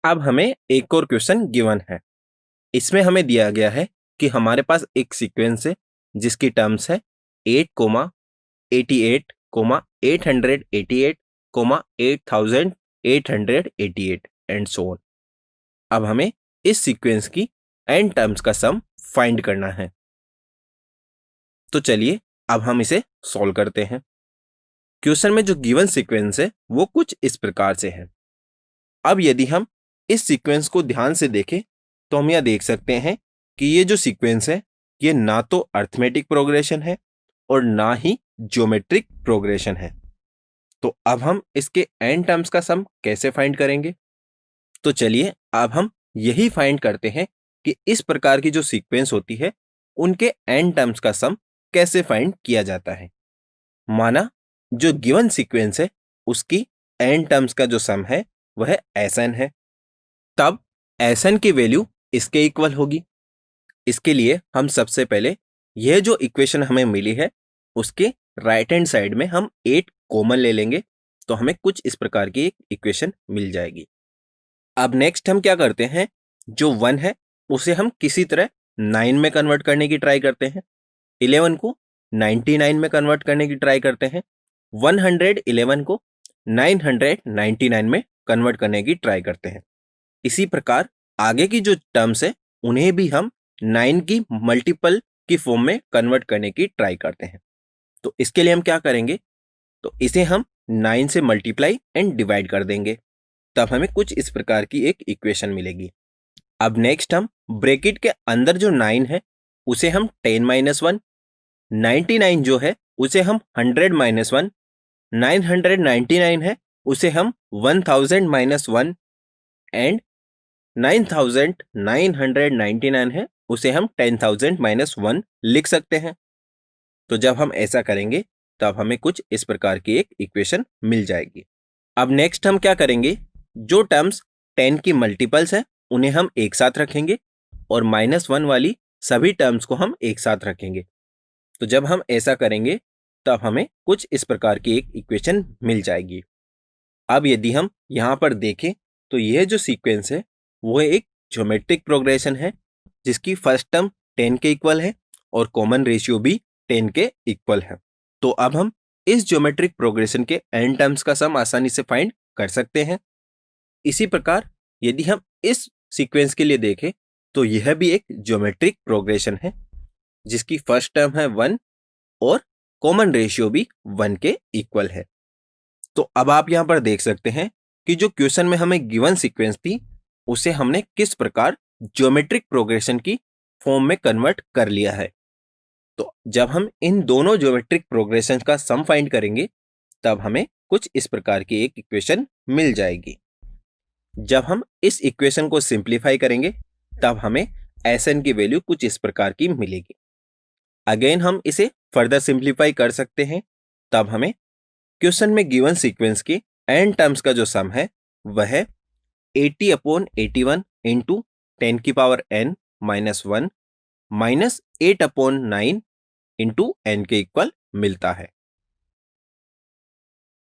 अब हमें एक और क्वेश्चन गिवन है। इसमें हमें दिया गया है कि हमारे पास एक सीक्वेंस है जिसकी टर्म्स है 8,88,888,888 एंड सो ऑन। अब हमें इस सीक्वेंस की एन टर्म्स का सम फाइंड करना है। तो चलिए अब हम इसे सॉल्व करते हैं। क्वेश्चन में जो गिवन सीक्वेंस है वो कुछ इस प्रकार से है। अब यदि हम इस सीक्वेंस को ध्यान से देखें तो हम यह देख सकते हैं कि ये जो सीक्वेंस है ये ना तो अर्थमेटिक प्रोग्रेशन है और ना ही ज्योमेट्रिक प्रोग्रेशन है। तो अब हम इसके एन टर्म्स का सम कैसे फाइंड करेंगे? तो चलिए अब हम यही फाइंड करते हैं कि इस प्रकार की जो सीक्वेंस होती है उनके एन टर्म्स का सम कैसे फाइंड किया जाता है। माना जो गिवन सीक्वेंस है उसकी एन टर्म्स का जो सम है वह Sn है, तब Sn की वैल्यू इसके इक्वल होगी। इसके लिए हम सबसे पहले यह जो इक्वेशन हमें मिली है उसके राइट हैंड साइड में हम 8 कॉमन ले लेंगे तो हमें कुछ इस प्रकार की एक इक्वेशन मिल जाएगी। अब नेक्स्ट हम क्या करते हैं, जो 1 है उसे हम किसी तरह 9 में कन्वर्ट करने की ट्राई करते हैं, 11 को 99 में कन्वर्ट करने की ट्राई करते हैं, 111 को 999 में कन्वर्ट करने की ट्राई करते हैं। इसी प्रकार आगे की जो टर्म्स है उन्हें भी हम 9 की मल्टीपल की फॉर्म में कन्वर्ट करने की ट्राई करते हैं। तो इसके लिए हम क्या करेंगे, तो इसे हम 9 से मल्टीप्लाई एंड डिवाइड कर देंगे, तब हमें कुछ इस प्रकार की एक इक्वेशन मिलेगी। अब नेक्स्ट हम ब्रैकेट के अंदर जो 9 है उसे हम 10-1, 99 जो है उसे हम 100-1, 999 है उसे हम 1000-1 एंड 9999 है उसे हम 10,000-1 लिख सकते हैं। तो जब हम ऐसा करेंगे तब हमें कुछ इस प्रकार की एक इक्वेशन मिल जाएगी। अब नेक्स्ट हम क्या करेंगे, जो टर्म्स 10 की मल्टीपल्स हैं उन्हें हम एक साथ रखेंगे और -1 वाली सभी टर्म्स को हम एक साथ रखेंगे। तो जब हम ऐसा करेंगे तब हमें कुछ इस प्रकार की एक इक्वेशन मिल जाएगी। अब यदि हम यहाँ पर देखें तो यह जो सीक्वेंस है वो एक ज्योमेट्रिक प्रोग्रेशन है जिसकी फर्स्ट टर्म 10 के इक्वल है और कॉमन रेशियो भी 10 के इक्वल है। तो अब हम इस ज्योमेट्रिक प्रोग्रेशन के एन टर्म्स का सम आसानी से फाइंड कर सकते हैं। इसी प्रकार यदि हम इस सीक्वेंस के लिए देखें तो यह भी एक ज्योमेट्रिक प्रोग्रेशन है जिसकी फर्स्ट टर्म है 1 और कॉमन रेशियो भी 1 के इक्वल है। तो अब आप यहां पर देख सकते हैं कि जो क्वेश्चन में हमें गिवन सीक्वेंस थी उसे हमने किस प्रकार ज्योमेट्रिक प्रोग्रेशन की फॉर्म में कन्वर्ट कर लिया है। तो जब हम इन दोनों ज्योमेट्रिक प्रोग्रेशन का सम फाइंड करेंगे तब हमें कुछ इस प्रकार की एक इक्वेशन मिल जाएगी। जब हम इस इक्वेशन को सिंप्लीफाई करेंगे तब हमें Sn की वैल्यू कुछ इस प्रकार की मिलेगी। अगेन हम इसे फर्दर सिंप्लीफाई कर सकते हैं, तब हमें क्वेश्चन में गिवन सीक्वेंस की एन टर्म्स का जो सम है वह 80/81 इंटू 10 की पावर n -1 -8/9 इंटू n के इक्वल मिलता है।